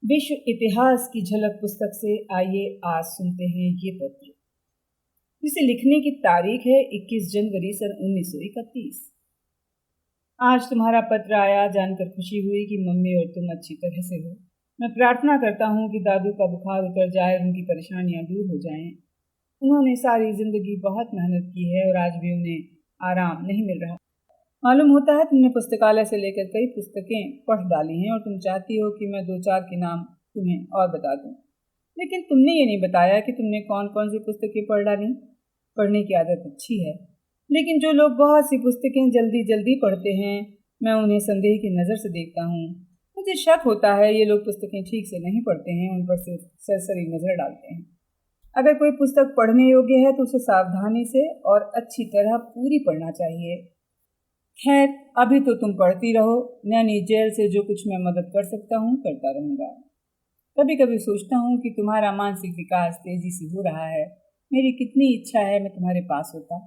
विश्व इतिहास की झलक पुस्तक से आइए आज सुनते हैं ये पत्र, जिसे लिखने की तारीख है 21 जनवरी सन 1931। आज तुम्हारा पत्र आया जानकर खुशी हुई कि मम्मी और तुम अच्छी तरह से हो। मैं प्रार्थना करता हूँ कि दादू का बुखार उतर जाए और उनकी परेशानियाँ दूर हो जाएं। उन्होंने सारी जिंदगी बहुत मेहनत की है और आज भी उन्हें आराम नहीं मिल रहा। मालूम होता है तुमने पुस्तकालय से लेकर कई पुस्तकें पढ़ डाली हैं और तुम चाहती हो कि मैं 2-4 के नाम तुम्हें और बता दूं, लेकिन तुमने ये नहीं बताया कि तुमने कौन कौन सी पुस्तकें पढ़ डाली। पढ़ने की आदत अच्छी है, लेकिन जो लोग बहुत सी पुस्तकें जल्दी जल्दी पढ़ते हैं, मैं उन्हें संदेह की नज़र से देखता हूँ। मुझे शक होता है ये लोग पुस्तकें ठीक से नहीं पढ़ते हैं, उन पर सिर्फ सरसरी नज़र डालते हैं। अगर कोई पुस्तक पढ़ने योग्य है तो उसे सावधानी से और अच्छी तरह पूरी पढ़ना चाहिए। खैर, अभी तो तुम पढ़ती रहो। नैनी जेल से जो कुछ मैं मदद कर सकता हूँ करता रहूँगा। कभी कभी सोचता हूँ कि तुम्हारा मानसिक विकास तेजी से हो रहा है। मेरी कितनी इच्छा है मैं तुम्हारे पास होता।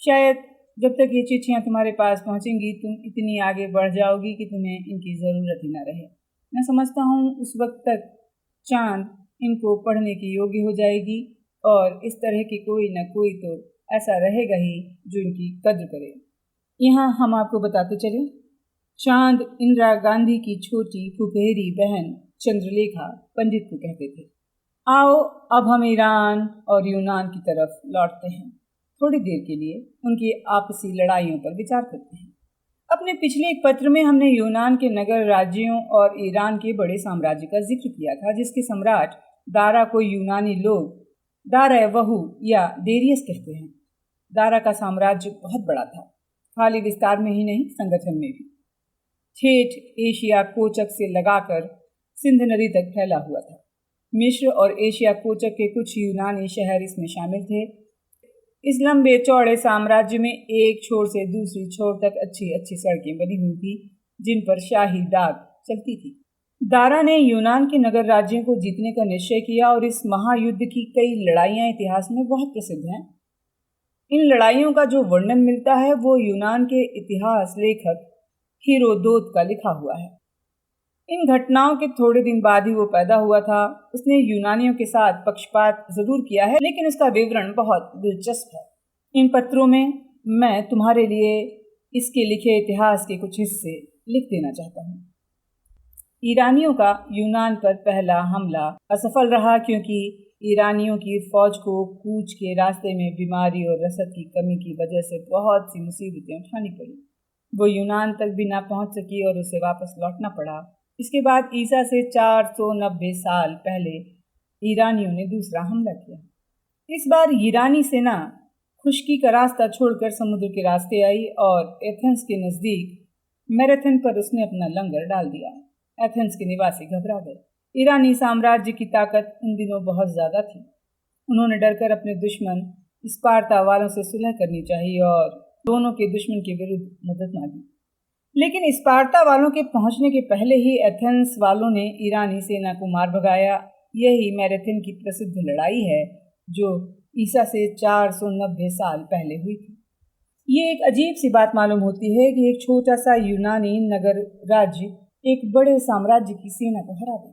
शायद जब तक ये चिट्ठियाँ तुम्हारे पास पहुँचेंगी तुम इतनी आगे बढ़ जाओगी कि तुम्हें इनकी ज़रूरत ही ना रहे। मैं समझता हूँ उस वक्त तक चांद इनको पढ़ने की योग्य हो जाएगी और इस तरह की कोई न कोई तो ऐसा रहेगा ही जो इनकी कद्र करे। यहाँ हम आपको बताते चले, चांद इंदिरा गांधी की छोटी फुफेरी बहन चंद्रलेखा पंडित को कहते थे। आओ अब हम ईरान और यूनान की तरफ लौटते हैं। थोड़ी देर के लिए उनकी आपसी लड़ाइयों पर विचार करते हैं। अपने पिछले एक पत्र में हमने यूनान के नगर राज्यों और ईरान के बड़े साम्राज्य का जिक्र किया था, जिसके सम्राट दारा को यूनानी लोग दारा-ए-वहू या डेरियस कहते हैं। दारा का साम्राज्य बहुत बड़ा था, खाली विस्तार में ही नहीं संगठन में भी। ठेठ एशिया कोचक से लगाकर सिंध नदी तक फैला हुआ था। मिस्र और एशिया कोचक के कुछ यूनानी शहर इसमें शामिल थे। इस लंबे चौड़े साम्राज्य में एक छोर से दूसरी छोर तक अच्छी अच्छी सड़कें बनी हुई थी, जिन पर शाही डाक चलती थी। दारा ने यूनान के नगर राज्यों को जीतने का निश्चय किया और इस महायुद्ध की कई लड़ाइयां इतिहास में बहुत प्रसिद्ध हैं। इन लड़ाइयों का जो वर्णन मिलता है वो यूनान के इतिहास लेखक हीरोदोत का लिखा हुआ है। इन घटनाओं के थोड़े दिन बाद ही वो पैदा हुआ था। उसने यूनानियों के साथ पक्षपात जरूर किया है, लेकिन उसका विवरण बहुत दिलचस्प है। इन पत्रों में मैं तुम्हारे लिए इसके लिखे इतिहास के कुछ हिस्से लिख देना चाहता हूँ। ईरानियों का यूनान पर पहला हमला असफल रहा, क्योंकि ईरानियों की फौज को कूच के रास्ते में बीमारी और रसद की कमी की वजह से बहुत सी मुसीबतें उठानी पड़ी। वो यूनान तक भी ना पहुंच सकी और उसे वापस लौटना पड़ा। इसके बाद ईसा से 490 साल पहले ईरानियों ने दूसरा हमला किया। इस बार ईरानी सेना खुश्की का रास्ता छोड़कर समुद्र के रास्ते आई और एथेंस के नज़दीक मैराथन पर उसने अपना लंगर डाल दिया। एथेंस के निवासी घबरा गए। ईरानी साम्राज्य की ताकत उन दिनों बहुत ज़्यादा थी। उन्होंने डरकर अपने दुश्मन स्पार्ता वालों से सुलह करनी चाहिए और दोनों के दुश्मन के विरुद्ध मदद मांगी। लेकिन स्पार्ता वालों के पहुंचने के पहले ही एथेंस वालों ने ईरानी सेना को मार भगाया। यही मैराथन की प्रसिद्ध लड़ाई है जो ईसा से 490 साल पहले हुई थी। ये एक अजीब सी बात मालूम होती है कि एक छोटा सा यूनानी नगर राज्य एक बड़े साम्राज्य की सेना को हरा दे,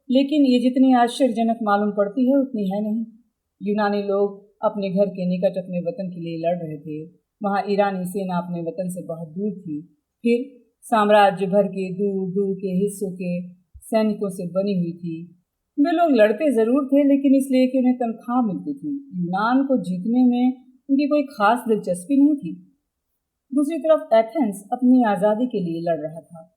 लेकिन ये जितनी आश्चर्यजनक मालूम पड़ती है उतनी है नहीं। यूनानी लोग अपने घर के निकट अपने वतन के लिए लड़ रहे थे। वहाँ ईरानी सेना अपने वतन से बहुत दूर थी। फिर साम्राज्य भर के दूर दूर के हिस्सों के सैनिकों से बनी हुई थी। वे लोग लड़ते जरूर थे, लेकिन इसलिए कि उन्हें तनख्वाह मिलती थी। यूनान को जीतने में उनकी कोई खास दिलचस्पी नहीं थी। दूसरी तरफ एथेंस अपनी आज़ादी के लिए लड़ रहा था।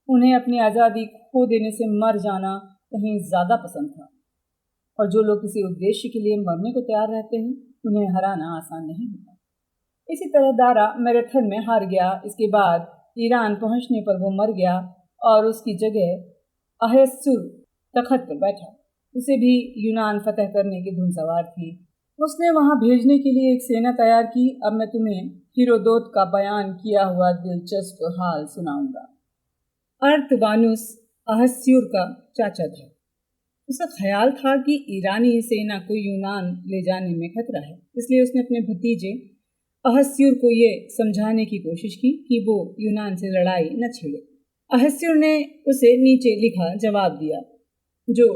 उन्हें अपनी आज़ादी खो देने से मर जाना कहीं ज़्यादा पसंद था, और जो लोग किसी उद्देश्य के लिए मरने को तैयार रहते हैं उन्हें हराना आसान नहीं होता। इसी तरह दारा मैराथन में हार गया। इसके बाद ईरान पहुंचने पर वो मर गया और उसकी जगह अहसुर तख्त पर बैठा। उसे भी यूनान फतह करने की धुन सवार थी। उसने वहां भेजने के लिए एक सेना तैयार की। अब मैं तुम्हें हीरोदोत का बयान किया हुआ दिलचस्प हाल सुनाऊंगा। अर्थवानुस अहस्यूर का चाचा था। उसका ख्याल था कि ईरानी सेना को यूनान ले जाने में खतरा है, इसलिए उसने अपने भतीजे अहस्यूर को ये समझाने की कोशिश की कि वो यूनान से लड़ाई न छेड़े। अहस्युर ने उसे नीचे लिखा जवाब दिया, जो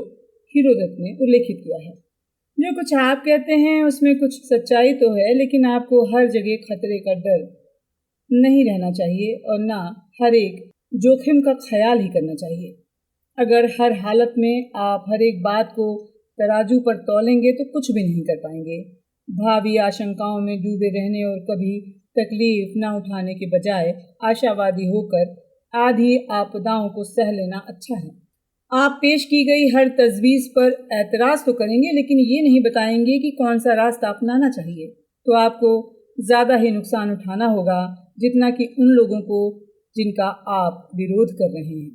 हेरोदत ने उल्लेखित किया है। जो कुछ आप कहते हैं उसमें कुछ सच्चाई तो है, लेकिन आपको हर जगह खतरे का डर नहीं रहना चाहिए और ना हर एक जोखिम का ख्याल ही करना चाहिए। अगर हर हालत में आप हर एक बात को तराजू पर तौलेंगे तो कुछ भी नहीं कर पाएंगे। भावी आशंकाओं में डूबे रहने और कभी तकलीफ न उठाने के बजाय आशावादी होकर आधी आपदाओं को सह लेना अच्छा है। आप पेश की गई हर तजवीज़ पर एतराज़ तो करेंगे, लेकिन ये नहीं बताएंगे कि कौन सा रास्ता अपनाना चाहिए, तो आपको ज़्यादा ही नुकसान उठाना होगा जितना कि उन लोगों को जिनका आप विरोध कर रहे हैं।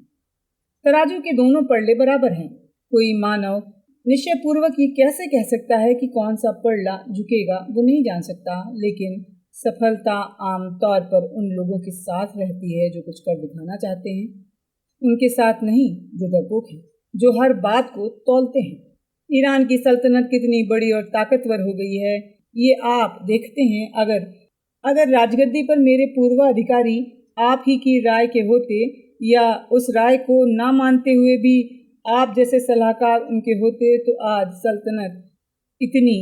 तराजू के दोनों पड़ले बराबर हैं। कोई मानव निश्चयपूर्वक ये कैसे कह सकता है कि कौन सा पड़ला झुकेगा, वो नहीं जान सकता, लेकिन सफलता आमतौर पर उन लोगों के साथ रहती है जो कुछ कर दिखाना चाहते हैं, उनके साथ नहीं जो डरपोक हैं, जो हर बात को तौलते हैं। ईरान की सल्तनत कितनी बड़ी और ताकतवर हो गई है ये आप देखते हैं। अगर राजगद्दी पर मेरे पूर्वाधिकारी आप ही की राय के होते या उस राय को ना मानते हुए भी आप जैसे सलाहकार उनके होते, तो आज सल्तनत इतनी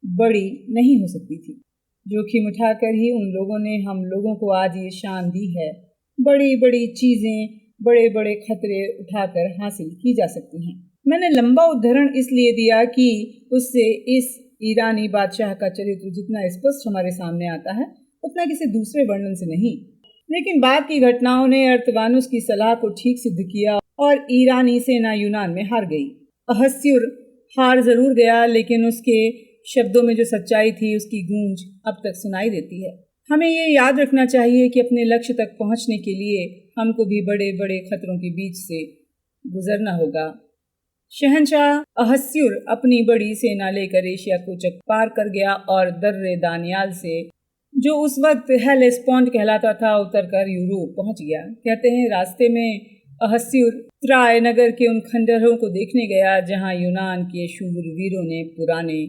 बड़ी नहीं हो सकती थी। जोखिम उठाकर ही उन लोगों ने हम लोगों को आज ये शान दी है। बड़ी बड़ी चीज़ें बड़े बड़े खतरे उठाकर हासिल की जा सकती हैं। मैंने लंबा उद्धरण इसलिए दिया कि उससे इस ईरानी बादशाह का चरित्र जितना स्पष्ट हमारे सामने आता है उतना किसी दूसरे वर्णन से नहीं। लेकिन बाद की घटनाओं ने अर्थवानुस की सलाह को ठीक सिद्ध किया और ईरानी सेना यूनान में हार गई। अहस्युर हार जरूर गया, लेकिन उसके शब्दों में जो सच्चाई थी उसकी गूंज अब तक सुनाई देती है। हमें ये याद रखना चाहिए कि अपने लक्ष्य तक पहुंचने के लिए हमको भी बड़े बड़े खतरों के बीच से गुजरना होगा। शहंशाह अहस्युर अपनी बड़ी सेना लेकर एशिया को चक पार कर गया और दर्रे दानियाल से, जो उस वक्त हेलेस्पोंट कहलाता था, उतरकर यूरोप पहुंच गया। कहते हैं रास्ते में अहस्युर त्राय नगर के उन खंडहरों को देखने गया जहां यूनान के शूरवीरों ने पुराने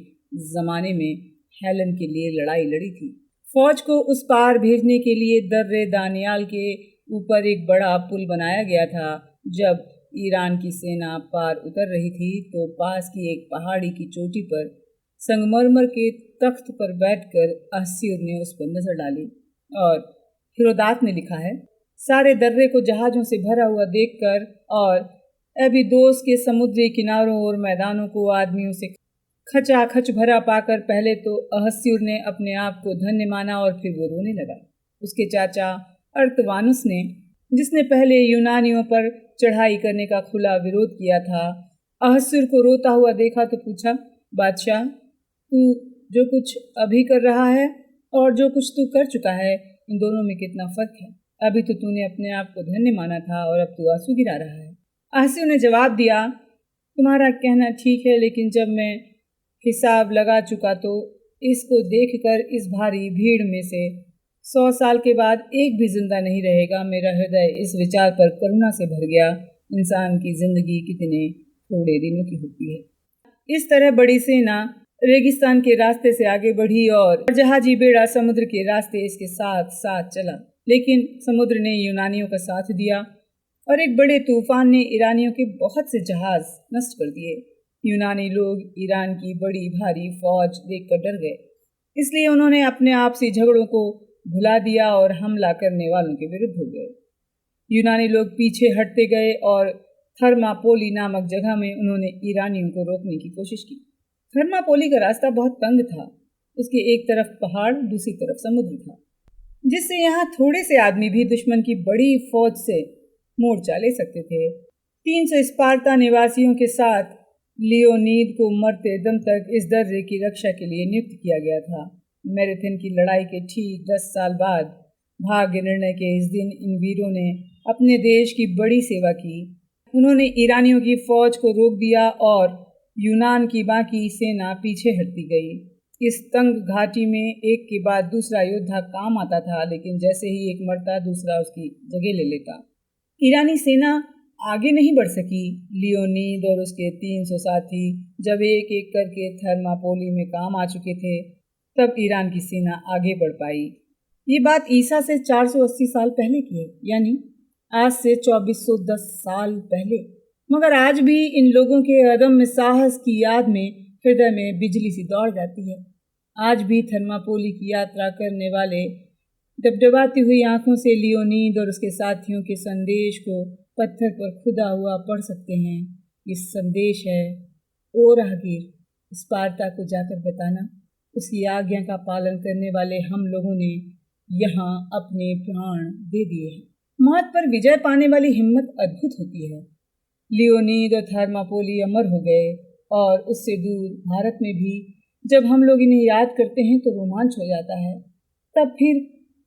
जमाने में हेलन के लिए लड़ाई लड़ी थी। फौज को उस पार भेजने के लिए दर्रे दानियाल के ऊपर एक बड़ा पुल बनाया गया था। जब ईरान की सेना पार उतर रही थी तो पास की एक पहाड़ी की चोटी पर संगमरमर के तख्त पर बैठकर अहस्युर ने उस पर नजर डाली और हेरोदात ने लिखा है, सारे दर्रे को जहाज़ों से भरा हुआ देखकर और एबिदोस के समुद्री किनारों और मैदानों को आदमियों से खचाखच भरा पाकर पहले तो अहस्युर ने अपने आप को धन्य माना और फिर वो रोने लगा। उसके चाचा अर्थवानुस ने, जिसने पहले यूनानियों पर चढ़ाई करने का खुला विरोध किया था, अहस्युर को रोता हुआ देखा तो पूछा, बादशाह, तू जो कुछ अभी कर रहा है और जो कुछ तू कर चुका है, इन दोनों में कितना फर्क है। अभी तो तूने अपने आप को धन्य माना था और अब तू आंसू गिरा रहा है। अहस्युर ने जवाब दिया, तुम्हारा कहना ठीक है, लेकिन जब मैं हिसाब लगा चुका तो इसको देखकर इस भारी भीड़ में से 100 साल के बाद एक भी जिंदा नहीं रहेगा। मेरा हृदय इस विचार पर करुणा से भर गया, इंसान की जिंदगी कितने थोड़े दिनों की होती है। इस तरह बड़ी सेना रेगिस्तान के रास्ते से आगे बढ़ी और जहाजी बेड़ा समुद्र के रास्ते इसके साथ साथ चला, लेकिन समुद्र ने यूनानियों का साथ दिया और एक बड़े तूफान ने ईरानियों के बहुत से जहाज नष्ट कर दिए। यूनानी लोग ईरान की बड़ी भारी फौज देखकर डर गए, इसलिए उन्होंने अपने आपसी झगड़ों को भुला दिया और हमला करने वालों के विरुद्ध हो गए। यूनानी लोग पीछे हटते गए और थर्मापोली नामक जगह में उन्होंने ईरानियों को रोकने की कोशिश की। थर्मापोली का रास्ता बहुत तंग था, उसके एक तरफ पहाड़, दूसरी तरफ समुद्र था, जिससे यहाँ थोड़े से आदमी भी दुश्मन की बड़ी फौज से मोर्चा ले सकते थे। 300 स्पार्ता निवासियों के साथ लियोनीद को मरते दम तक इस दर्रे की रक्षा के लिए नियुक्त किया गया था। मैराथन की लड़ाई के ठीक 10 साल बाद भाग्य निर्णय के इस दिन इन वीरों ने अपने देश की बड़ी सेवा की। उन्होंने ईरानियों की फौज को रोक दिया और यूनान की बाकी सेना पीछे हटती गई। इस तंग घाटी में एक के बाद दूसरा योद्धा काम आता था, लेकिन जैसे ही एक मरता दूसरा उसकी जगह ले लेता। ईरानी सेना आगे नहीं बढ़ सकी। लियोनीद और उसके 300 साथी जब एक एक करके थर्मापोली में काम आ चुके थे, तब ईरान की सेना आगे बढ़ पाई। ये बात ईसा से 480 साल पहले की है, यानी आज से 2410 साल पहले। मगर आज भी इन लोगों के अदम्य साहस की याद में हृदय में बिजली सी दौड़ जाती है। आज भी थर्मापोली की यात्रा करने वाले डबडबाती हुई आंखों से लियोनीद और उसके साथियों के संदेश को पत्थर पर खुदा हुआ पढ़ सकते हैं। इस संदेश है, ओ राहगीर, स्पार्टा को जाकर बताना, उसकी आज्ञा का पालन करने वाले हम लोगों ने यहाँ अपने प्राण दे दिए हैं। मौत पर विजय पाने वाली हिम्मत अद्भुत होती है। लियोनीद और थर्मापोली अमर हो गए और उससे दूर भारत में भी जब हम लोग इन्हें याद करते हैं तो रोमांच हो जाता है। तब फिर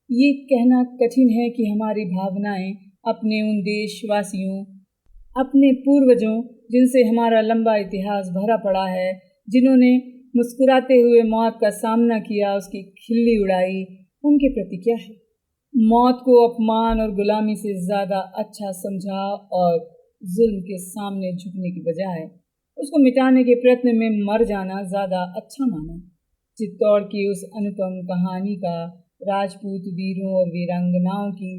ये कहना कठिन है कि हमारी भावनाएं अपने उन देशवासियों, अपने पूर्वजों जिनसे हमारा लंबा इतिहास भरा पड़ा है, जिन्होंने मुस्कुराते हुए मौत का सामना किया, उसकी खिल्ली उड़ाई, उनके प्रति क्या है। मौत को अपमान और गुलामी से ज़्यादा अच्छा समझा और जुल्म के सामने झुकने की बजाय उसको मिटाने के प्रयत्न में मर जाना ज़्यादा अच्छा माना। चित्तौड़ की उस अनुपम कहानी का, राजपूत वीरों और वीरांगनाओं की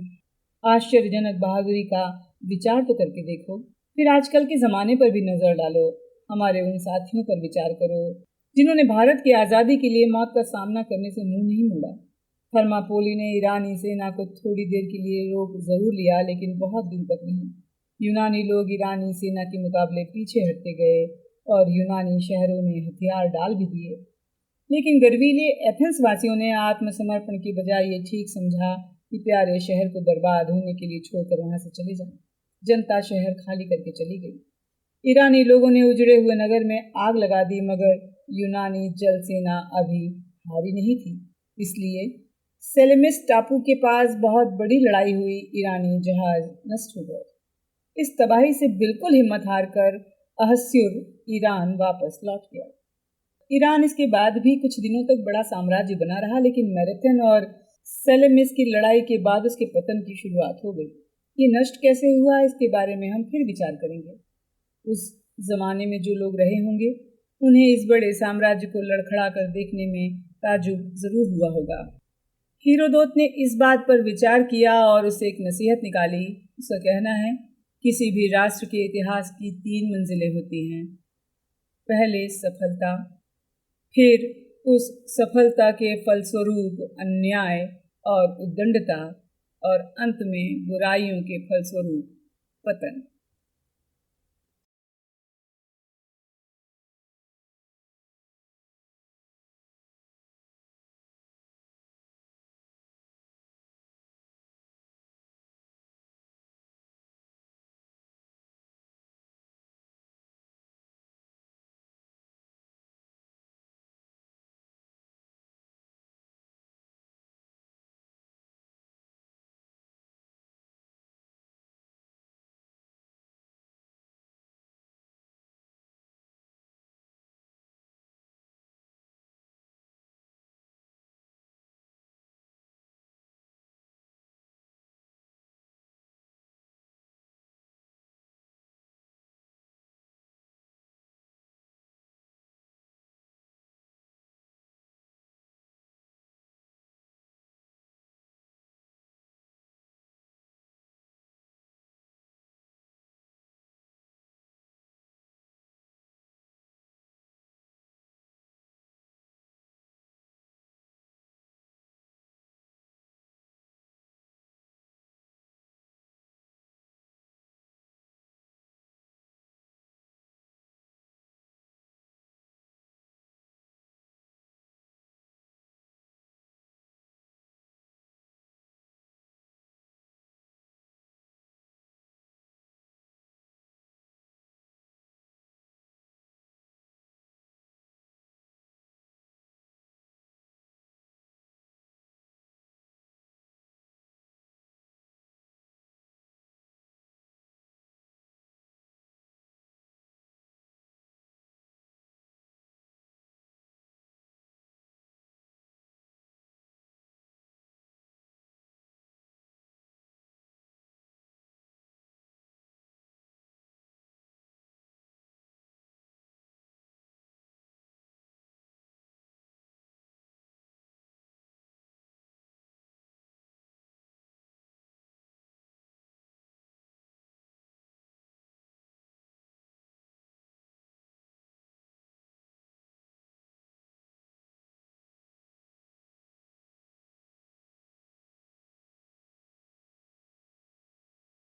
आश्चर्यजनक बहादुरी का विचार तो करके देखो। फिर आजकल के ज़माने पर भी नज़र डालो, हमारे उन साथियों पर विचार करो जिन्होंने भारत की आज़ादी के लिए मौत का सामना करने से मुंह नहीं मोड़ा। थर्मापोली ने ईरानी सेना को थोड़ी देर के लिए रोक ज़रूर लिया, लेकिन बहुत दिन तक नहीं। यूनानी लोग ईरानी सेना के मुकाबले पीछे हटते गए और यूनानी शहरों में हथियार डाल भी दिए। लेकिन गर्वीले एथेंस वासियों ने आत्मसमर्पण की बजाय ये ठीक समझा कि प्यारे शहर को बर्बाद होने के लिए छोड़कर वहां से चले जाएं। जनता शहर खाली करके चली गई। ईरानी लोगों ने उजड़े हुए नगर में आग लगा दी, मगर यूनानी जल सेना अभी हारी नहीं थी। इसलिए सेलेमिस टापू के पास बहुत बड़ी लड़ाई हुई। ईरानी जहाज नष्ट हो गए। इस तबाही से बिल्कुल हिम्मत हारकर अहस्युर ईरान वापस लौट गया। ईरान इसके बाद भी कुछ दिनों तक बड़ा साम्राज्य बना रहा, लेकिन मैराथन और सेलेमिस की लड़ाई के बाद उसके पतन की शुरुआत हो गई। ये नष्ट कैसे हुआ, इसके बारे में हम फिर विचार करेंगे। उस जमाने में जो लोग रहे होंगे उन्हें इस बड़े साम्राज्य को लड़खड़ा कर देखने में ताजुब जरूर हुआ होगा। हीरोदोत ने इस बात पर विचार किया और उससे एक नसीहत निकाली। उसका कहना है, किसी भी राष्ट्र के इतिहास की 3 मंजिलें होती हैं। पहले सफलता, फिर उस सफलता के फलस्वरूप अन्याय और उद्दंडता, और अंत में बुराइयों के फलस्वरूप पतन।